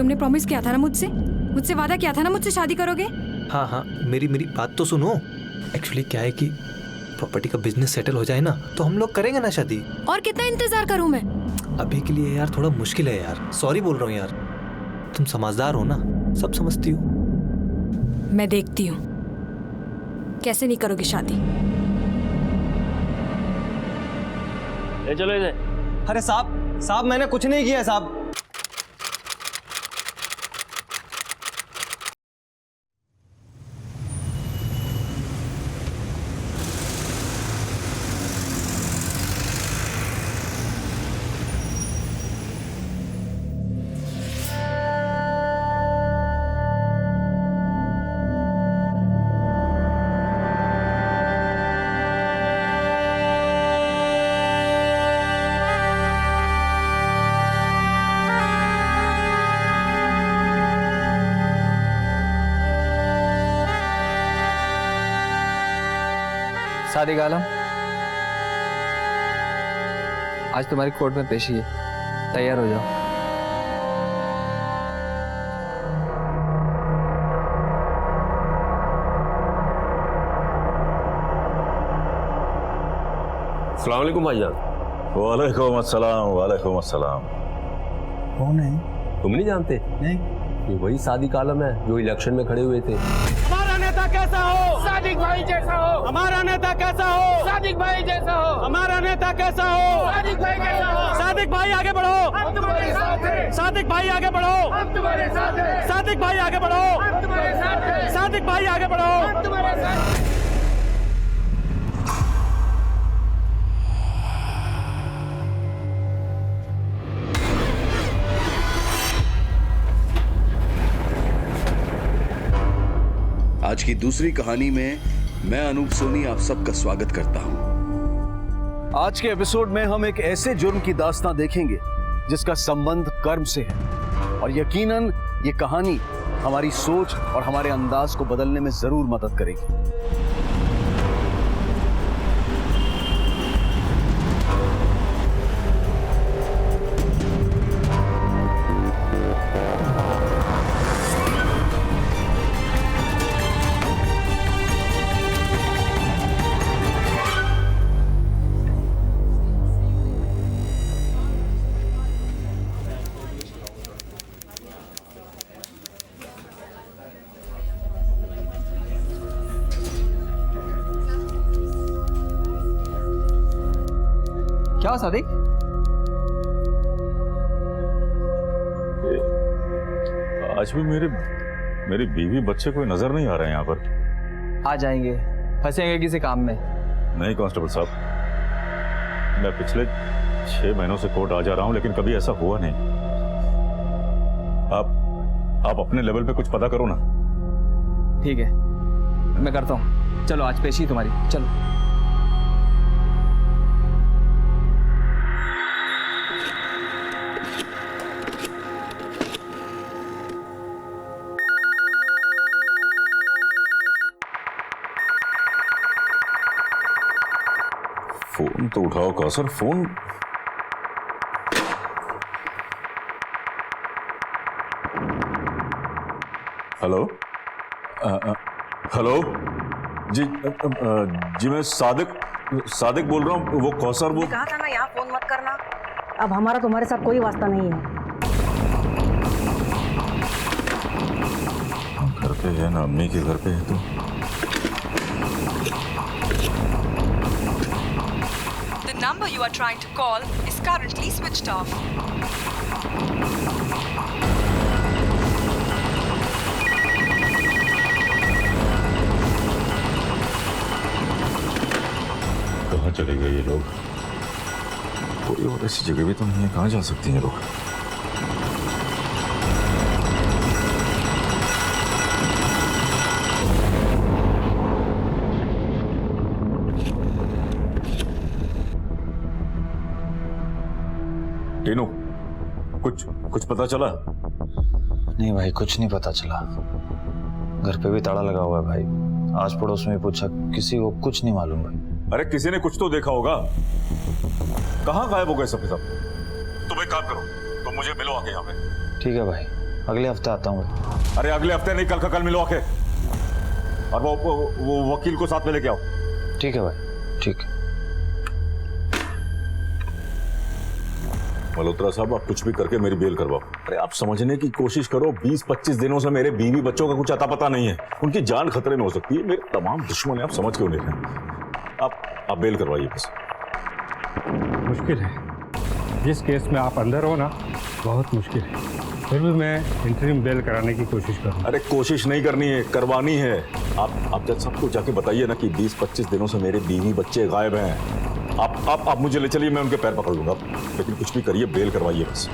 तुमने प्रॉमिस किया था ना मुझसे वादा किया था ना मुझसे शादी करोगे। हाँ हाँ, मेरी बात तो सुनो। एक्चुअली क्या है कि प्रॉपर्टी का बिजनेस सेटल हो जाए ना तो हम लोग करेंगे ना शादी। और कितना इंतजार करूं मैं? अभी के लिए यार थोड़ा मुश्किल है यार, सॉरी बोल रहा हूँ यार। तुम समझदार हो ना, सब समझती हो। मैं देखती हूँ कैसे नहीं करोगे शादी। ले चलो इसे। अरे साहब मैंने कुछ नहीं किया साहब। सादिक आलम, आज तुम्हारी कोर्ट में पेशी है, तैयार हो जाओ। अस्सलाम वालेकुम भाईजान। वालेकुम अस्सलाम। वालेकुम अस्सलाम। कौन है? तुम नहीं जानते? नहीं। ये वही सादिक आलम है जो इलेक्शन में खड़े हुए थे। हमारा नेता कैसा हो? सादिक भाई जैसा हो। हमारा नेता कैसा हो? सादिक भाई जैसा हो। हमारा नेता कैसा हो? सादिक भाई जैसा हो। सादिक भाई आगे बढ़ो, हम तुम्हारे साथ हैं। सादिक भाई आगे बढ़ो, हम तुम्हारे साथ हैं। सादिक भाई आगे बढ़ो, हम तुम्हारे साथ हैं। सादिक भाई आगे बढ़ो, हम तुम्हारे साथ हैं। आज की दूसरी कहानी में मैं अनूप सोनी आप सबका स्वागत करता हूं। आज के एपिसोड में हम एक ऐसे जुर्म की दास्तां देखेंगे जिसका संबंध कर्म से है, और यकीनन ये कहानी हमारी सोच और हमारे अंदाज को बदलने में जरूर मदद करेगी। क्या हो सादिक? आज भी मेरी बीवी बच्चे कोई नजर नहीं आ रहे हैं यहाँ पर। आ जाएंगे, फंसेंगे किसी काम में। नहीं कांस्टेबल साहब, मैं पिछले 6 महीनों से कोर्ट आ जा रहा हूँ लेकिन कभी ऐसा हुआ नहीं। आप अपने लेवल पे कुछ पता करो ना। ठीक है, मैं करता हूँ। चलो आज पेशी तुम्हारी, चलो। फोन तो उठाओ कौसर, फोन। हेलो हेलो जी जी मैं सादिक बोल रहा हूँ। वो कौसर, वो कहा था ना यहाँ फोन मत करना। अब हमारा तुम्हारे साथ कोई वास्ता नहीं है। घर पे है ना, अम्मी के घर पे है तो। The number you are trying to call is currently switched off. कहाँ चले गए ये लोग? कोई और ऐसी जगह भी तो नहीं है, कहाँ जा सकती हैं लोग? टीनू, कुछ पता चला? नहीं भाई, कुछ नहीं पता चला। घर पे भी ताला लगा हुआ है भाई। आस पड़ोस में पूछा, किसी को कुछ नहीं मालूम भाई। अरे किसी ने कुछ तो देखा होगा। कहाँ गायब हो गए सब के सब? तुम एक काम करो, तुम मुझे मिलो आके यहाँ पे। ठीक है भाई। अगले हफ्ते आता हूँ भाई। अरे अगले हफ्ते नहीं, कल का कल मिलो आके। और वो वकील को साथ में लेके आओ। ठीक है भाई, ठीक है। मल्होत्रा साहब, आप कुछ भी करके मेरी बेल करवाओ। अरे आप समझने की कोशिश करो, 20-25 दिनों से मेरे बीवी बच्चों का कुछ अता पता नहीं है। उनकी जान खतरे में हो सकती है। मेरे तमाम दुश्मन हैं, आप समझ क्यों नहीं रहे? आप बेल करवाइए बस। मुश्किल है, जिस केस में आप अंदर हो ना, बहुत मुश्किल है। फिर भी मैं इंटरिम बेल कराने की कोशिश करूँ। अरे कोशिश नहीं करनी है, करवानी है। आप जज सबको जाके बताइए ना कि 20-25 दिनों से मेरे बीवी बच्चे गायब हैं। आप मुझे ले चलिए, मैं उनके पैर पकड़ लूंगा, लेकिन कुछ भी करिए, बेल करवाइए बस।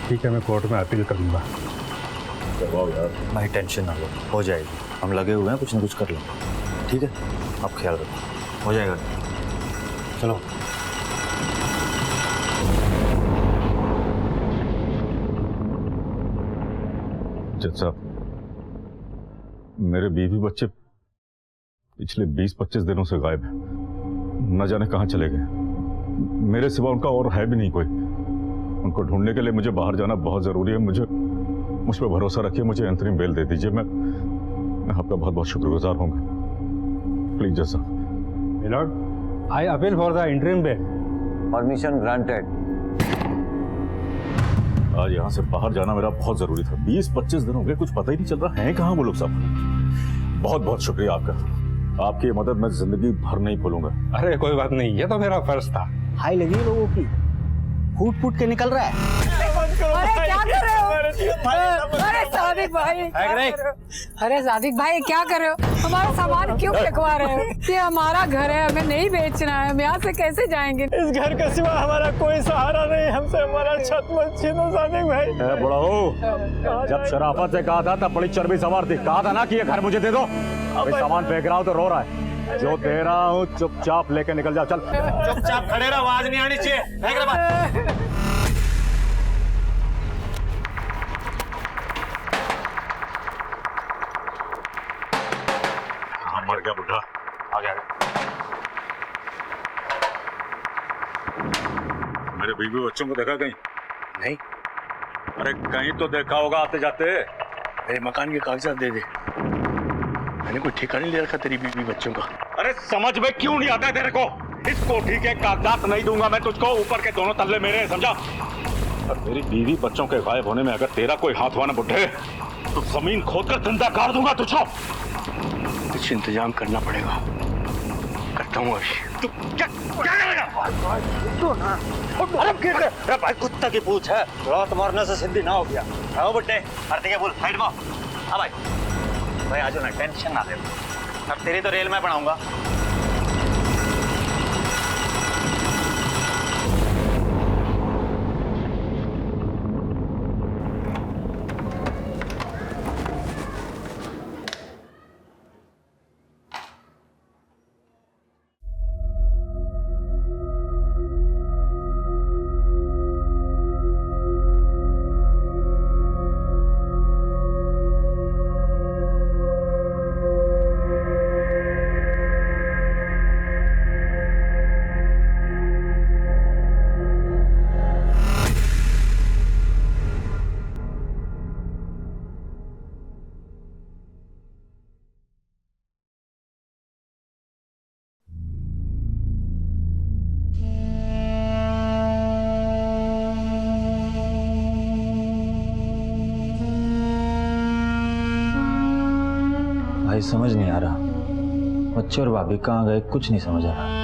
ठीक है, मैं कोर्ट में अपील करूंगा। करवाओ यार। भाई टेंशन ना लो, हो जाएगी। हम लगे हुए हैं, कुछ ना कुछ कर लेंगे। ठीक है, आप ख्याल रखो, हो जाएगा। चलो। जज साहब, मेरे बीवी बच्चे पिछले 20-25 दिनों से गायब हैं। न जाने कहाँ चले गए। मेरे सिवा उनका और है भी नहीं कोई। उनको ढूंढने के लिए मुझे बाहर जाना बहुत जरूरी है। मुझ पर भरोसा रखिए, मुझे अंतरिम बेल दे दीजिए। मैं आपका बहुत बहुत शुक्रगुजार होंगे। प्लीज जज साहब। Milord, I appeal for the interim bail. Permission granted. आज यहाँ से बाहर जाना मेरा बहुत जरूरी था। 20-25 दिन हो गए, कुछ पता ही नहीं चल रहा है कहाँ वो लोग सब। बहुत बहुत शुक्रिया आपका। आपकी मदद मैं जिंदगी भर नहीं भूलूंगा। अरे कोई बात नहीं, ये तो मेरा फर्ज था। हाई लगी लोगों की, फूट फूट के निकल रहा है। अरे क्या कर रहे हो? अरे सादिक भाई, अरे सादिक भाई क्या कर रहे हो? हमारा सामान क्यों फेंकवा रहे हो? ये हमारा घर है, हमें नहीं बेचना है। हम यहाँ से कैसे जाएंगे? इस घर का सिवा हमारा कोई सहारा नहीं। हमसे हमारा छत मत छीनो सादिक भाई। बड़ा हो, जब शराफत से कहा था तब बड़ी चर्बी सवार थी। कहा था ना कि ये घर मुझे दे दो। अभी सामान फेंक रहा हूँ तो रो रहा है। जो दे रहा हूँ चुपचाप लेके निकल जाओ। चल चुपचाप खड़े रहो, आवाज नहीं आनी चाहिए। फेंक रहा बात। मर गया बुढ़ा। आ गया। मेरे बीवी बच्चों को देखा कहीं? नहीं। अरे कहीं तो देखा होगा आते जाते। मेरे मकान के कागजात दे दे। मैंने कोई ठेका नहीं ले रखा तेरी बीवी बच्चों का। अरे समझ में क्यों नहीं आता है तेरे को? इस कोठी के कागजात नहीं दूंगा मैं तुझको। ऊपर के दोनों तल्ले मेरे हैं, समझा? और मेरी बीवी बच्चों के गायब होने में अगर तेरा कोई हाथ हुआ ना बुढ़े, तो जमीन खोदकर जिंदा गाड़ दूंगा तुझको। कुछ इंतजाम करना पड़ेगा। करता हूँ अभी। तू क्या करेगा? अरे भाई, कुत्ता की पूछ है, रात मारने से सिद्धि ना हो गया। आओ बुड्ढे, आरती के बोल साइड में। हाँ भाई, भाई आज ना टेंशन ना ले, अब तेरी तो रेल में बनाऊंगा। भाई समझ नहीं आ रहा, बच्चे और भाभी कहाँ गए, कुछ नहीं समझ आ रहा।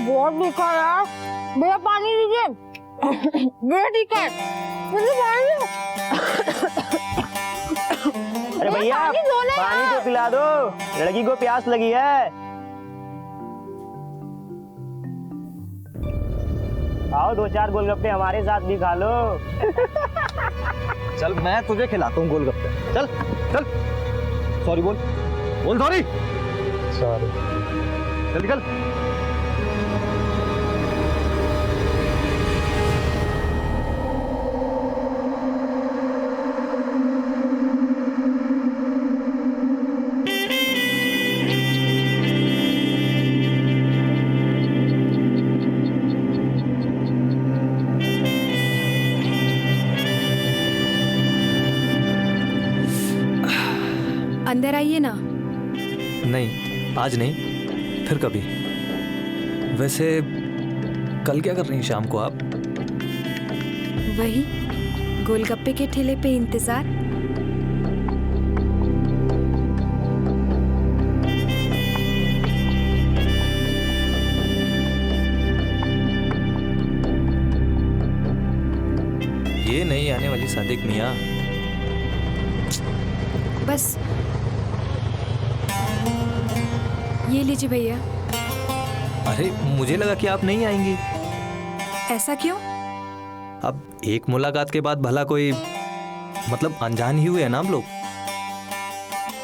बहुत दिखा यार, भैया पानी दीजिए। भैया ठीक है, मुझे पानी दो। पानी तो पिला दो, लड़की को प्यास लगी है। आओ 2-4 गोलगप्पे हमारे साथ भी खा लो। चल मैं तुझे खिलाता हूँ गोलगप्पे। चल चल। सॉरी बोल सॉरी। सॉरी। चल निकल। अंदर आइए ना। नहीं, आज नहीं, फिर कभी। वैसे कल क्या कर रही हैं शाम को आप? वही गोलगप्पे के ठेले पे इंतजार। ये नहीं आने वाली सादिक मियाँ। बस ये लीजिए भैया। अरे मुझे लगा कि आप नहीं आएंगी। ऐसा क्यों? अब एक मुलाकात के बाद भला कोई मतलब अनजान ही हुए हैं ना हम लोग।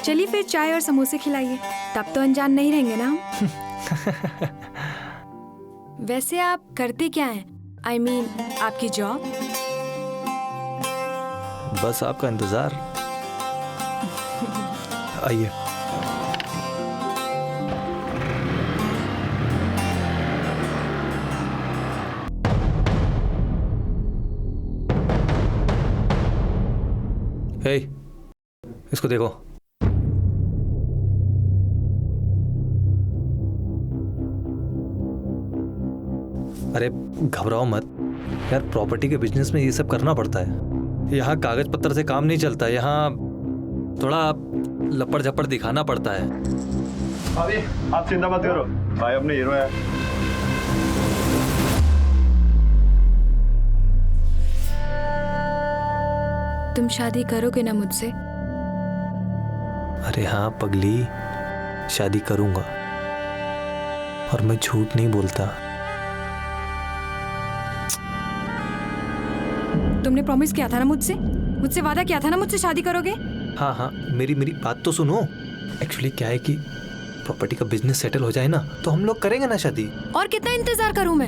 चलिए फिर चाय और समोसे खिलाइए, तब तो अनजान नहीं रहेंगे ना हम। वैसे आप करते क्या हैं? I mean, आपकी जॉब? बस आपका इंतजार। आइए। हे, इसको देखो। अरे घबराओ मत यार, प्रॉपर्टी के बिजनेस में ये सब करना पड़ता है। यहाँ कागज पत्र से काम नहीं चलता, यहाँ थोड़ा लपड़ झपड़ दिखाना पड़ता है। भाभी आप चिंता मत करो, भाई अपने हीरो है। तुम शादी करोगे ना मुझसे? अरे हाँ पगली, शादी करूंगा और मैं झूठ नहीं बोलता। तुमने प्रॉमिस किया था ना मुझसे वादा किया था ना मुझसे शादी करोगे? हाँ हाँ, मेरी बात तो सुनो। एक्चुअली क्या है कि प्रॉपर्टी का बिजनेस सेटल हो जाए ना तो हम लोग करेंगे ना शादी। और कितना इंतजार करूं मैं?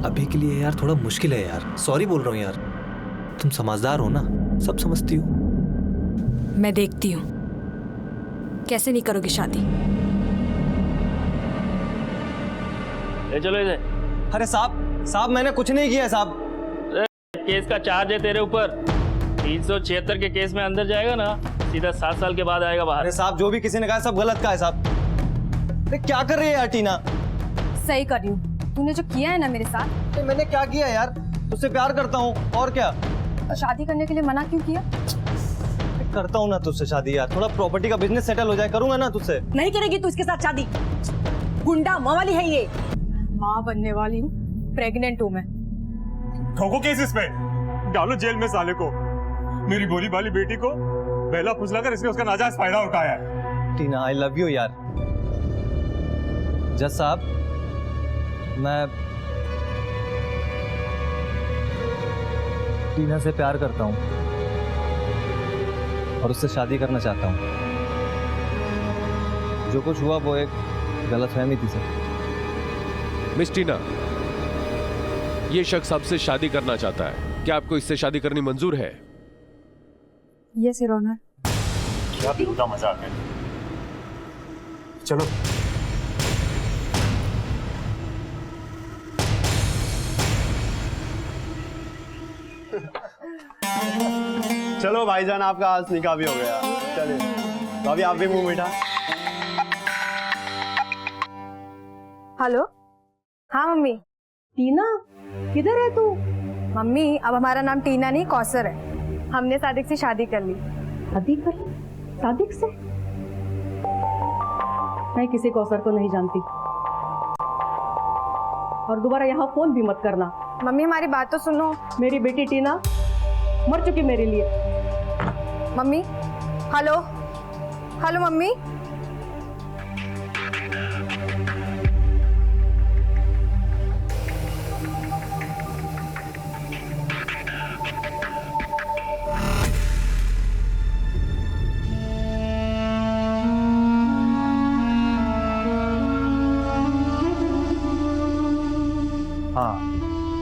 अभी के लिए यार थोड़ा मुश्किल है यार, सॉरी बोल रहा हूँ यार। तुम समझदार हो ना, सब समझती हो। मैं देखती हूँ कैसे नहीं करोगी शादी। ले चलो इसे। अरे साहब मैंने कुछ नहीं किया साहब। केस का चार्ज है तेरे ऊपर। 376 के केस में अंदर जाएगा ना, सीधा 7 साल के बाद आएगा बाहर। अरे साहब जो भी किसी ने कहा सब गलत का है साहब। अरे क्या कर रही है यार टीना? सही कर रही हूँ। तूने जो किया है ना मेरे साथ। मैंने क्या किया यार? तुझसे प्यार करता हूँ और क्या। शादी करने के लिए मना क्यों किया? करता हूँ ना तुझसे शादी यार, थोड़ा प्रॉपर्टी का बिजनेस सेटल हो जाए, करूंगा ना तुझसे। नहीं करेगी तू इसके साथ शादी। गुंडा माँ वाली है ये। माँ बनने वाली हूँ, प्रेग्नेंट हूँ मैं। ठोको केस इस पे, डालो जेल में साले को। मेरी भोली भाली बेटी को बहला फुसला कर इसने उसका नाजायज फायदा उठाया है। टीना आई लव यू यार। जज साहब मैं टीना से प्यार करता हूँ और उससे शादी करना चाहता हूँ। जो कुछ हुआ वो एक गलतफहमी थी सर। मिस टीना, ये शख्स आपसे शादी करना चाहता है, क्या आपको इससे शादी करनी मंजूर है? Yes your honour. क्या बेहुदा मजाक है। चलो चलो भाईजान, आपका आज निकाह भी हो गया। चलिए भाभी आप भी मुंह मीठा। हेलो। हाँ मम्मी। टीना किधर है तू? मम्मी अब हमारा नाम टीना नहीं कौसर है। हमने सादिक से शादी कर ली। शादी कर ली? सादिक से? मैं किसी कौसर को नहीं जानती और दोबारा यहाँ फोन भी मत करना। मम्मी हमारी बात तो सुनो। मेरी बेटी टीना मर चुकी मेरे लिए। Mummy hello. Hello mummy.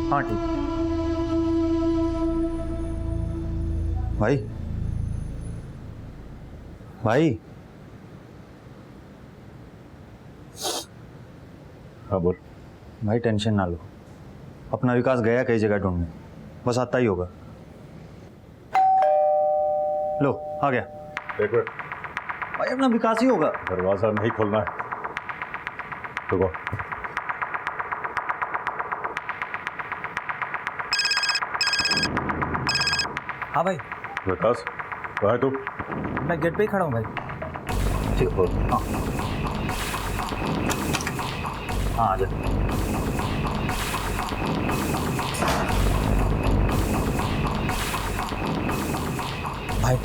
हाँ ठीक। भाई भाई। हाँ बोल। भाई टेंशन ना लो, अपना विकास गया कई जगह ढूंढने, बस आता ही होगा। लो आ गया। एक मिनट भाई अपना विकास ही होगा। दरवाजा नहीं खोलना है। रुको। हाँ भाई। विकास कहाँ है तू? मैं गेट पे ही खड़ा हूँ भाई। ठीक है। हाँ हाँ आ जा। भाई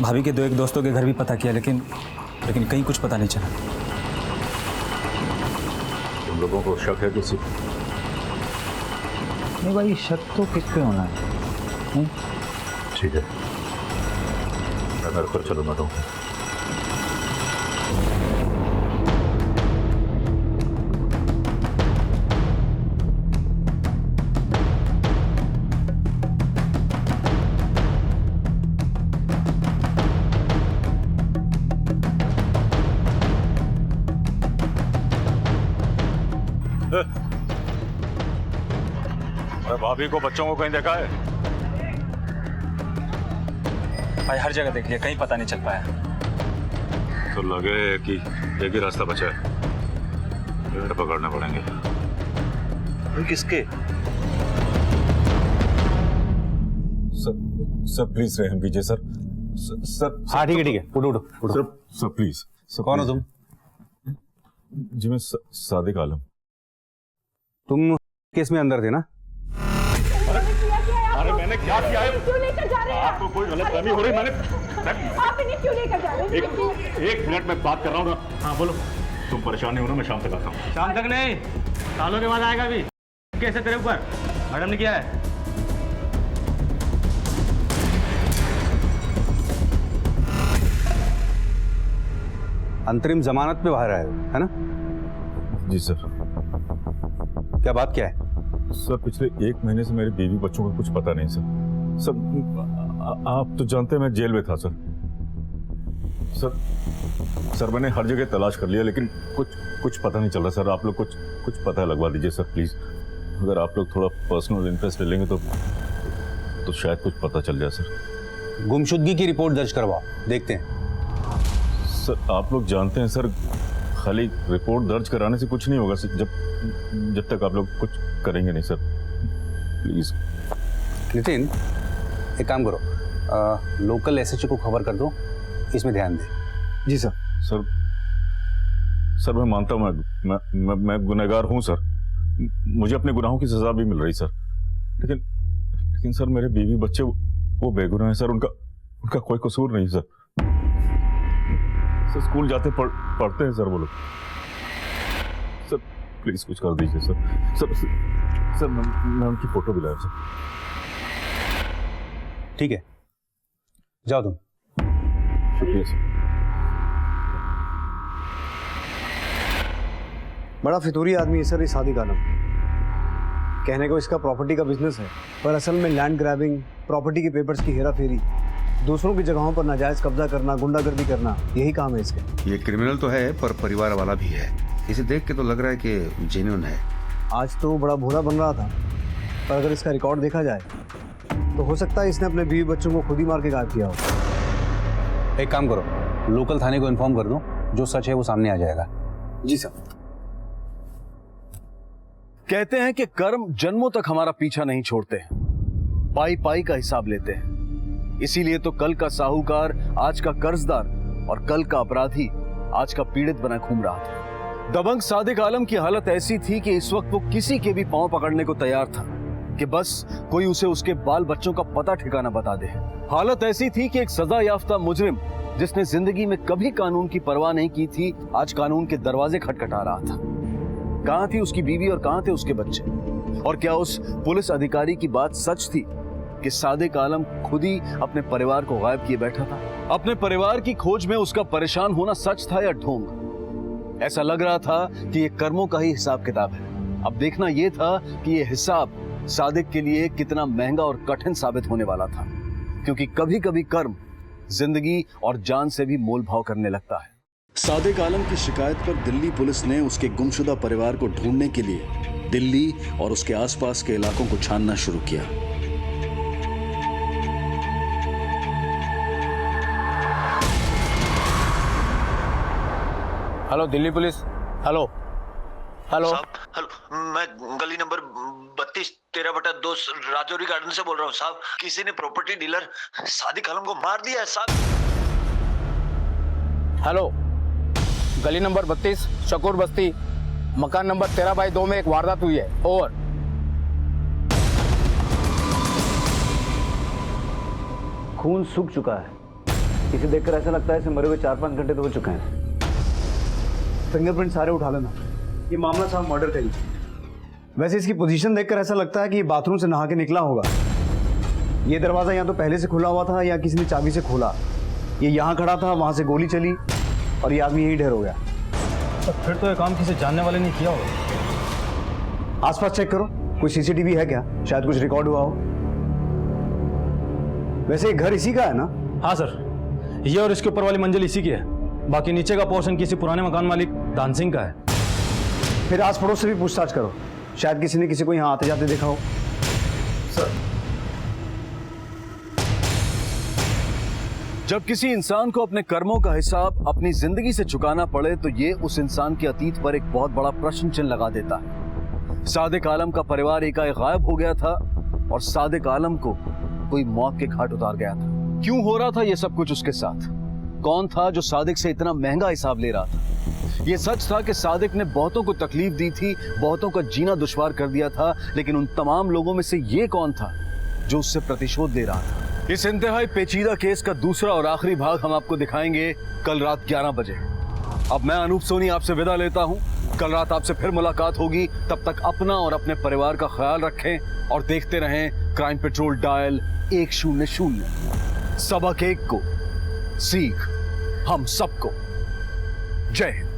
भाभी के 2-1 दोस्तों के घर भी पता किया, लेकिन कहीं कुछ पता नहीं चला। तुम लोगों को शक है किसी? नहीं भाई, शक तो किस पे होना है? ठीक है, मैं घर पर चलूंगा। तो भाभी को बच्चों को कहीं देखा है? भाई हर जगह देख लिया, कहीं पता नहीं चल पाया। तो लगे कि एक ही रास्ता बचा है, पेड़ पकड़ने पड़ेंगे। किसके? सर प्लीज रहम कीजिए सर। सर हाँ ठीक है उठो उठो उठो। Sir please. कौन हो तुम? जी मैं सादिक आलम। तुम केस में अंदर थे ना? अरे मैंने क्या किया है? क्यों लेकर जा रहे हैं? आपको कोई गलतफहमी हो रही? मैंने आप इन्हें क्यों लेकर जा रहे हैं? एक मिनट में बात कर रहा हूँ ना। हाँ बोलो। तुम परेशान नहीं हो ना, मैं शाम तक आता हूँ। शाम तक नहीं, सालों के बाद आएगा अभी। कैसे तेरे ऊपर मैडम ने किया है? अंतरिम जमानत पे बाहर आए हो, है ना? जी सर। क्या बात क्या है? सर पिछले 1 महीने से मेरे बीवी बच्चों का कुछ पता नहीं सर। सर आप तो जानते हैं मैं जेल में था सर। सर मैंने हर जगह तलाश कर लिया, लेकिन कुछ पता नहीं चल रहा सर। आप लोग कुछ पता लगवा दीजिए सर प्लीज। अगर आप लोग थोड़ा पर्सनल इंटरेस्ट ले लेंगे तो शायद कुछ पता चल जाए सर। गुमशुदगी की रिपोर्ट दर्ज करवाओ, देखते हैं। सर आप लोग जानते हैं सर, खाली रिपोर्ट दर्ज कराने से कुछ नहीं होगा सर, जब तक आप लोग कुछ करेंगे नहीं सर। प्लीज। नितिन एक काम करो, लोकल एसएचओ को खबर कर दो, इसमें ध्यान दे। जी सर। सर मैं मानता हूँ मैं गुनहगार हूँ सर। मुझे अपने गुनाहों की सजा भी मिल रही सर, लेकिन सर मेरे बीवी बच्चे वो बेगुनाह हैं सर। उनका कोई कसूर नहीं सर। सर स्कूल जाते पढ़ते हैं सर वो लोग। सर प्लीज कुछ कर दीजिए सर। सर मैं उनकी फोटो भी लाया सर। ठीक है, जाओ तुम। शुक्रिया सर। बड़ा फितूरी आदमी है सर ये सादिक आलम। कहने को इसका प्रॉपर्टी का बिजनेस है, पर असल में लैंड ग्रैबिंग, प्रॉपर्टी के पेपर्स की हेरा फेरी, दूसरों की जगहों पर नाजायज कब्जा करना, गुंडागर्दी करना, यही काम है इसके। ये क्रिमिनल तो है पर परिवार वाला भी है। इसे देख के तो लग रहा है कि जेन्युइन है। आज तो बड़ा भोला बन रहा था, पर अगर इसका रिकॉर्ड देखा जाए तो हो सकता है इसने अपने बीवी बच्चों को खुद ही मार के गायब किया हो। एक काम करो, लोकल थाने को इन्फॉर्म कर दो, जो सच है वो सामने आ जाएगा। जी सर। कहते हैं कि कर्म जन्मों तक हमारा पीछा नहीं छोड़ते, पाई पाई का हिसाब लेते हैं। इसीलिए तो कल का साहूकार आज का कर्जदार और कल का अपराधी आज का पीड़ित बना घूम रहा था। दबंग सादिक आलम की हालत ऐसी थी कि इस वक्त वो किसी के भी पांव पकड़ने को तैयार था कि बस कोई उसे उसके बाल बच्चों का पता ठिकाना बता दे। हालत ऐसी थी कि एक सजा याफ्ता मुजरिम जिसने जिंदगी में कभी कानून की परवाह नहीं की थी, आज कानून के दरवाजे खटखटा रहा था। कहां थी उसकी बीवी और कहां थे उसके बच्चे? और क्या उस पुलिस अधिकारी की बात सच थी कि सादिक आलम खुद ही अपने परिवार को गायब किए बैठा था? अपने परिवार की खोज में उसका परेशान होना सच था या ढोंग? ऐसा लग रहा था कि ये कर्मों का ही हिसाब किताब है। अब देखना यह था कि ये हिसाब सादिक के लिए कितना महंगा और कठिन साबित होने वाला था, क्योंकि कभी कभी कर्म जिंदगी और जान से भी मोल भाव करने लगता है। सादिक आलम की शिकायत पर दिल्ली पुलिस ने उसके गुमशुदा परिवार को ढूंढने के लिए दिल्ली और उसके आसपास के इलाकों को छानना शुरू किया। Hello Delhi police. Hello hello hello, मैं गली नंबर 32 13/2 राजौरी गार्डन से बोल रहा हूँ साहब। किसी ने प्रॉपर्टी डीलर सादिक आलम को मार दिया है साहब। हेलो, गली नंबर 32 शकूर बस्ती मकान नंबर 13/2 में एक वारदात हुई है। ओवर। खून सूख चुका है। इसे देखकर ऐसा लगता है इसे मरे हुए 4-5 घंटे तो हो चुके हैं। फिंगरप्रिंट सारे उठा लेना। ये मामला साहब मर्डर का ही। वैसे इसकी पोजीशन देखकर ऐसा लगता है कि ये बाथरूम से नहा के निकला होगा। ये दरवाजा या तो पहले से खुला हुआ था या किसी ने चाबी से खोला। ये यहाँ खड़ा था, वहां से गोली चली और ये आदमी यहीं ढेर हो गया। तो फिर तो ये काम किसी जानने वाले ने किया होगा। आसपास चेक करो, कोई सीसीटीवी है क्या? शायद कुछ रिकॉर्ड हुआ हो। वैसे ये घर इसी का है ना? हाँ सर, ये और इसके ऊपर वाली मंजिल इसी की है। बाकी नीचे का पोर्शन किसी पुराने मकान मालिक दान सिंह का है। फिर आस पड़ोस से भी पूछताछ करो, शायद किसी ने किसी को यहाँ आते जाते देखा हो। सर, जब किसी इंसान को अपने कर्मों का हिसाब अपनी जिंदगी से चुकाना पड़े तो ये उस इंसान के अतीत पर एक बहुत बड़ा प्रश्न चिन्ह लगा देता है। सादिक आलम का परिवार एकाएक गायब हो गया था और सादिक आलम को कोई मौत के घाट उतार गया था। क्यों हो रहा था ये सब कुछ उसके साथ? कौन था जो सादिक से इतना महंगा हिसाब ले रहा था? ये सच था कि सादिक ने बहुतों को तकलीफ दी थी, बहुतों का जीना दुश्वार कर दिया था, लेकिन उन तमाम लोगों में से ये कौन था जो उससे प्रतिशोध ले रहा था? इस इंतहाई पेचीदा केस का दूसरा और आखिरी भाग हम आपको दिखाएंगे कल रात 11 बजे। अब मैं अनूप सोनी आपसे विदा लेता हूं। कल रात आपसे फिर मुलाकात होगी। तब तक अपना और अपने परिवार का ख्याल रखें और देखते रहें क्राइम पेट्रोल डायल 100। सबक एक को, सीख हम सबको। जय हिंद।